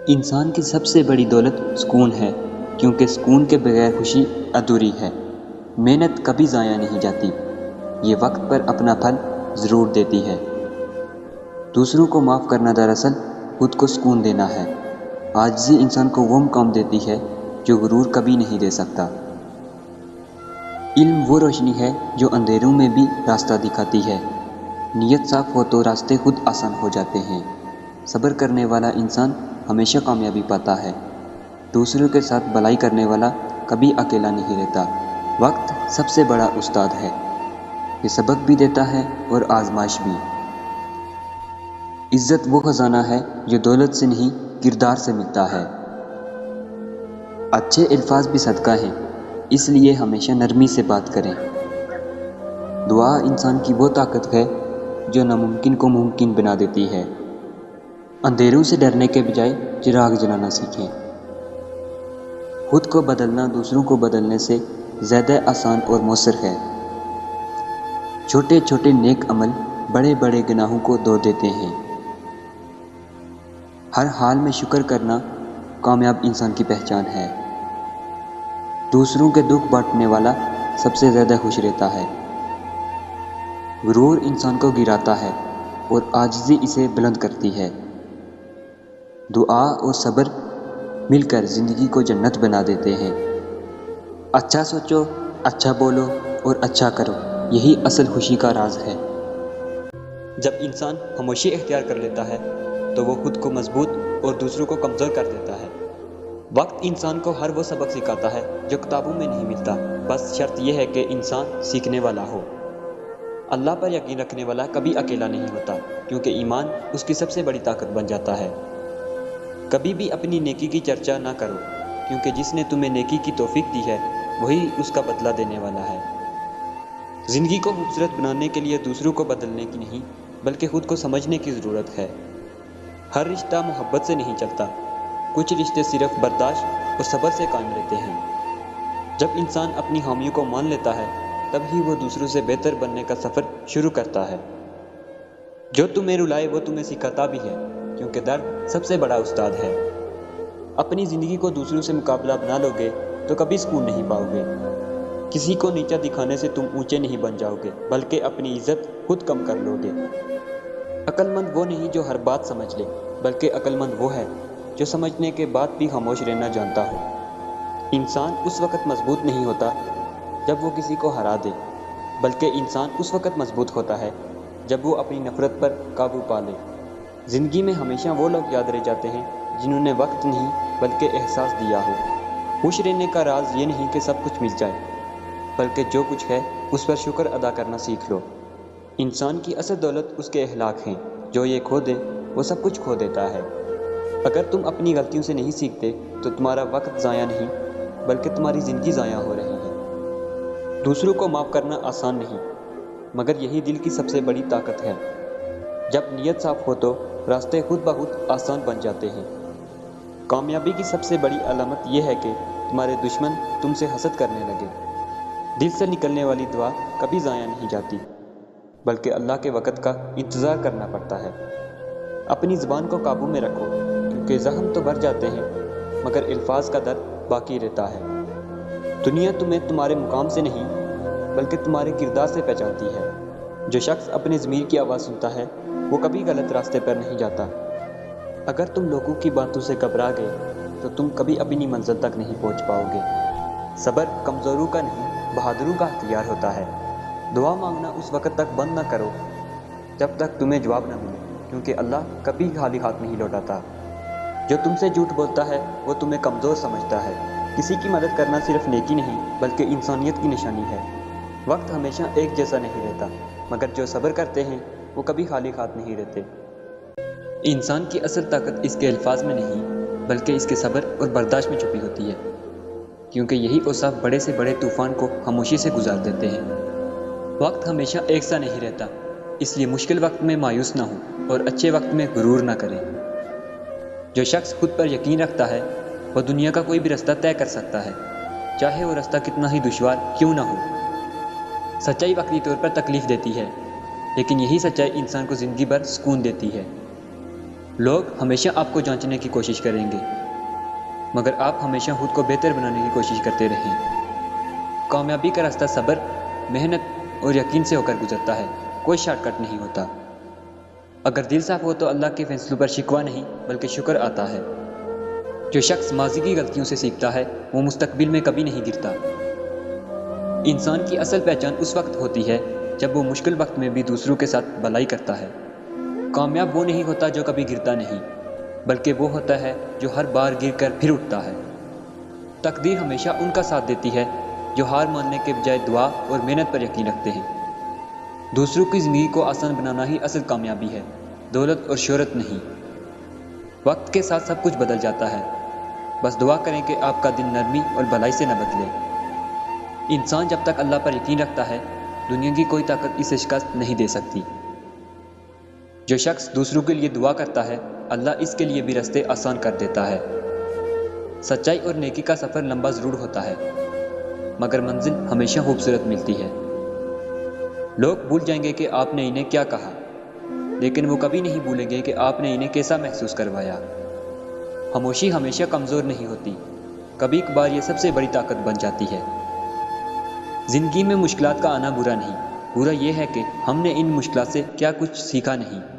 انسان کی سب سے بڑی دولت سکون ہے، کیونکہ سکون کے بغیر خوشی ادھوری ہے۔ محنت کبھی ضائع نہیں جاتی، یہ وقت پر اپنا پھل ضرور دیتی ہے۔ دوسروں کو معاف کرنا دراصل خود کو سکون دینا ہے۔ عاجزی انسان کو وہ مقام دیتی ہے جو غرور کبھی نہیں دے سکتا۔ علم وہ روشنی ہے جو اندھیروں میں بھی راستہ دکھاتی ہے۔ نیت صاف ہو تو راستے خود آسان ہو جاتے ہیں۔ صبر کرنے والا انسان ہمیشہ کامیابی پاتا ہے۔ دوسروں کے ساتھ بھلائی کرنے والا کبھی اکیلا نہیں رہتا۔ وقت سب سے بڑا استاد ہے، یہ سبق بھی دیتا ہے اور آزمائش بھی۔ عزت وہ خزانہ ہے جو دولت سے نہیں کردار سے ملتا ہے۔ اچھے الفاظ بھی صدقہ ہیں، اس لیے ہمیشہ نرمی سے بات کریں۔ دعا انسان کی وہ طاقت ہے جو ناممکن کو ممکن بنا دیتی ہے۔ اندھیروں سے ڈرنے کے بجائے چراغ جلانا سیکھیں۔ خود کو بدلنا دوسروں کو بدلنے سے زیادہ آسان اور مؤثر ہے۔ چھوٹے چھوٹے نیک عمل بڑے بڑے گناہوں کو دھو دیتے ہیں۔ ہر حال میں شکر کرنا کامیاب انسان کی پہچان ہے۔ دوسروں کے دکھ بانٹنے والا سب سے زیادہ خوش رہتا ہے۔ غرور انسان کو گراتا ہے اور عاجزی اسے بلند کرتی ہے۔ دعا اور صبر مل کر زندگی کو جنت بنا دیتے ہیں۔ اچھا سوچو، اچھا بولو اور اچھا کرو، یہی اصل خوشی کا راز ہے۔ جب انسان خاموشی اختیار کر لیتا ہے تو وہ خود کو مضبوط اور دوسروں کو کمزور کر دیتا ہے۔ وقت انسان کو ہر وہ سبق سکھاتا ہے جو کتابوں میں نہیں ملتا، بس شرط یہ ہے کہ انسان سیکھنے والا ہو۔ اللہ پر یقین رکھنے والا کبھی اکیلا نہیں ہوتا، کیونکہ ایمان اس کی سب سے بڑی طاقت بن جاتا ہے۔ کبھی بھی اپنی نیکی کی چرچا نہ کرو، کیونکہ جس نے تمہیں نیکی کی توفیق دی ہے وہی اس کا بدلہ دینے والا ہے۔ زندگی کو خوبصورت بنانے کے لیے دوسروں کو بدلنے کی نہیں بلکہ خود کو سمجھنے کی ضرورت ہے۔ ہر رشتہ محبت سے نہیں چلتا، کچھ رشتے صرف برداشت اور صبر سے قائم رہتے ہیں۔ جب انسان اپنی خامیوں کو مان لیتا ہے تب ہی وہ دوسروں سے بہتر بننے کا سفر شروع کرتا ہے۔ جو تمہیں رلائے وہ تمہیں سکھاتا بھی ہے، کیونکہ درد سب سے بڑا استاد ہے۔ اپنی زندگی کو دوسروں سے مقابلہ بنا لو گے تو کبھی سکون نہیں پاؤ گے۔ کسی کو نیچا دکھانے سے تم اونچے نہیں بن جاؤ گے بلکہ اپنی عزت خود کم کر لو گے۔ عقل مند وہ نہیں جو ہر بات سمجھ لے، بلکہ عقل مند وہ ہے جو سمجھنے کے بعد بھی خاموش رہنا جانتا ہو۔ انسان اس وقت مضبوط نہیں ہوتا جب وہ کسی کو ہرا دے، بلکہ انسان اس وقت مضبوط ہوتا ہے جب وہ اپنی نفرت پر قابو پا لے۔ زندگی میں ہمیشہ وہ لوگ یاد رہ جاتے ہیں جنہوں نے وقت نہیں بلکہ احساس دیا ہو۔ خوش رہنے کا راز یہ نہیں کہ سب کچھ مل جائے، بلکہ جو کچھ ہے اس پر شکر ادا کرنا سیکھ لو۔ انسان کی اصل دولت اس کے اخلاق ہیں، جو یہ کھو دے وہ سب کچھ کھو دیتا ہے۔ اگر تم اپنی غلطیوں سے نہیں سیکھتے تو تمہارا وقت ضائع نہیں بلکہ تمہاری زندگی ضائع ہو رہی ہے۔ دوسروں کو معاف کرنا آسان نہیں، مگر یہی دل کی سب سے بڑی طاقت ہے۔ جب نیت صاف ہو تو راستے خود بخود آسان بن جاتے ہیں۔ کامیابی کی سب سے بڑی علامت یہ ہے کہ تمہارے دشمن تم سے حسد کرنے لگے۔ دل سے نکلنے والی دعا کبھی ضائع نہیں جاتی، بلکہ اللہ کے وقت کا انتظار کرنا پڑتا ہے۔ اپنی زبان کو قابو میں رکھو، کیونکہ زخم تو بھر جاتے ہیں مگر الفاظ کا درد باقی رہتا ہے۔ دنیا تمہیں تمہارے مقام سے نہیں بلکہ تمہارے کردار سے پہچانتی ہے۔ جو شخص اپنے ضمیر کی آواز سنتا ہے وہ کبھی غلط راستے پر نہیں جاتا۔ اگر تم لوگوں کی باتوں سے گھبرا گئے تو تم کبھی اپنی منزل تک نہیں پہنچ پاؤ گے۔ صبر کمزوروں کا نہیں بہادروں کا ہتھیار ہوتا ہے۔ دعا مانگنا اس وقت تک بند نہ کرو جب تک تمہیں جواب نہ ملے، کیونکہ اللہ کبھی خالی ہاتھ نہیں لوٹاتا۔ جو تم سے جھوٹ بولتا ہے وہ تمہیں کمزور سمجھتا ہے۔ کسی کی مدد کرنا صرف نیکی نہیں بلکہ انسانیت کی نشانی ہے۔ وقت ہمیشہ ایک جیسا نہیں رہتا، مگر جو صبر کرتے ہیں وہ کبھی خالی ہاتھ نہیں رہتے۔ انسان کی اصل طاقت اس کے الفاظ میں نہیں بلکہ اس کے صبر اور برداشت میں چھپی ہوتی ہے، کیونکہ یہی اوصاف بڑے سے بڑے طوفان کو خاموشی سے گزار دیتے ہیں۔ وقت ہمیشہ ایک سا نہیں رہتا، اس لیے مشکل وقت میں مایوس نہ ہو اور اچھے وقت میں غرور نہ کریں۔ جو شخص خود پر یقین رکھتا ہے وہ دنیا کا کوئی بھی راستہ طے کر سکتا ہے، چاہے وہ راستہ کتنا ہی دشوار کیوں نہ ہو۔ سچائی وقتی طور پر تکلیف دیتی ہے، لیکن یہی سچائی انسان کو زندگی بھر سکون دیتی ہے۔ لوگ ہمیشہ آپ کو جانچنے کی کوشش کریں گے، مگر آپ ہمیشہ خود کو بہتر بنانے کی کوشش کرتے رہیں۔ کامیابی کا راستہ صبر، محنت اور یقین سے ہو کر گزرتا ہے، کوئی شارٹ کٹ نہیں ہوتا۔ اگر دل صاف ہو تو اللہ کے فیصلوں پر شکوہ نہیں بلکہ شکر آتا ہے۔ جو شخص ماضی کی غلطیوں سے سیکھتا ہے وہ مستقبل میں کبھی نہیں گرتا۔ انسان کی اصل پہچان اس وقت ہوتی ہے جب وہ مشکل وقت میں بھی دوسروں کے ساتھ بھلائی کرتا ہے۔ کامیاب وہ نہیں ہوتا جو کبھی گرتا نہیں، بلکہ وہ ہوتا ہے جو ہر بار گر کر پھر اٹھتا ہے۔ تقدیر ہمیشہ ان کا ساتھ دیتی ہے جو ہار ماننے کے بجائے دعا اور محنت پر یقین رکھتے ہیں۔ دوسروں کی زندگی کو آسان بنانا ہی اصل کامیابی ہے، دولت اور شہرت نہیں۔ وقت کے ساتھ سب کچھ بدل جاتا ہے، بس دعا کریں کہ آپ کا دل نرمی اور بھلائی سے نہ بدلے۔ انسان جب تک اللہ پر یقین رکھتا ہے، دنیا کی کوئی طاقت اسے شکست نہیں دے سکتی۔ جو شخص دوسروں کے لیے دعا کرتا ہے، اللہ اس کے لیے بھی راستے آسان کر دیتا ہے۔ سچائی اور نیکی کا سفر لمبا ضرور ہوتا ہے، مگر منزل ہمیشہ خوبصورت ملتی ہے۔ لوگ بھول جائیں گے کہ آپ نے انہیں کیا کہا، لیکن وہ کبھی نہیں بھولیں گے کہ آپ نے انہیں کیسا محسوس کروایا۔ خاموشی ہمیشہ کمزور نہیں ہوتی، کبھی کبھار یہ سب سے بڑی طاقت بن جاتی ہے۔ زندگی میں مشکلات کا آنا برا نہیں، برا یہ ہے کہ ہم نے ان مشکلات سے کیا کچھ سیکھا نہیں۔